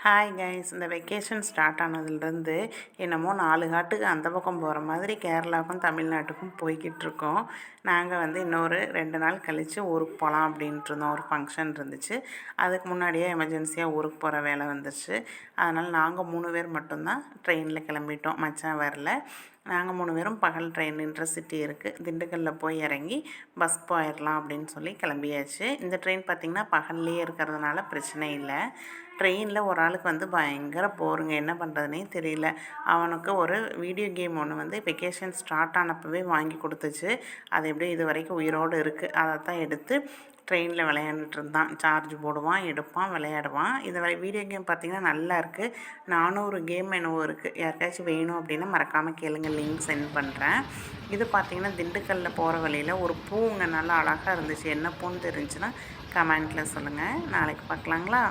Hi guys, இந்த vacation start ஆனதுலேருந்து என்னமோ 4 காட்டுக்கு அந்த பக்கம் போகிற மாதிரி கேரளாவுக்கும் தமிழ்நாட்டுக்கும் போய்கிட்டு இருக்கோம். நாங்கள் இன்னொரு 2 நாள் கழித்து ஊருக்கு போகலாம் அப்படின்ட்டு இருந்தோம். ஒரு ஃபங்க்ஷன் இருந்துச்சு. அதுக்கு முன்னாடியே எமர்ஜென்சியாக ஊருக்கு போகிற வேலை வந்துச்சு. அதனால் நாங்கள் 3 பேர் மட்டும்தான் ட்ரெயினில் கிளம்பிட்டோம். மச்சான் வரல. நாங்கள் 3 பேரும் பகல் ட்ரெயின் இன்டர்சிட்டி இருக்குது, திண்டுக்கல்லில் போய் இறங்கி பஸ் போயிடலாம் அப்படின்னு சொல்லி கிளம்பியாச்சு. இந்த ட்ரெயின் பார்த்திங்கன்னா பகல்லையே இருக்கிறதுனால பிரச்சனை இல்லை. ட்ரெயினில் ஒரு ஆளுக்கு பயங்கர போருங்க, என்ன பண்ணுறதுனே தெரியல. அவனுக்கு ஒரு வீடியோ கேம் ஒன்று வெக்கேஷன் ஸ்டார்ட் ஆனப்பவே வாங்கி கொடுத்துச்சு. அது எப்படியும் இது வரைக்கும் உயிரோடு இருக்குது. அதை தான் எடுத்து ட்ரெயினில் விளையாண்டுட்டு இருந்தான். சார்ஜ் போடுவான், எடுப்பான், விளையாடுவான். இந்த வீடியோ கேம் பார்த்திங்கன்னா நல்லா இருக்குது. 400 கேம் என்னவோ இருக்குது. யாருக்காச்சும் வேணும் அப்படின்னா மறக்காமல் கேளுங்க, லிங்க் சென்ட் பண்ணுறேன். இது பார்த்திங்கன்னா திண்டுக்கல்லில் போகிற வழியில் ஒரு பூங்க நல்லா அழகாக இருந்துச்சு. என்ன பூன்னு தெரிஞ்சுன்னா கமெண்ட்டில் சொல்லுங்கள். நாளைக்கு பார்க்கலாங்களா?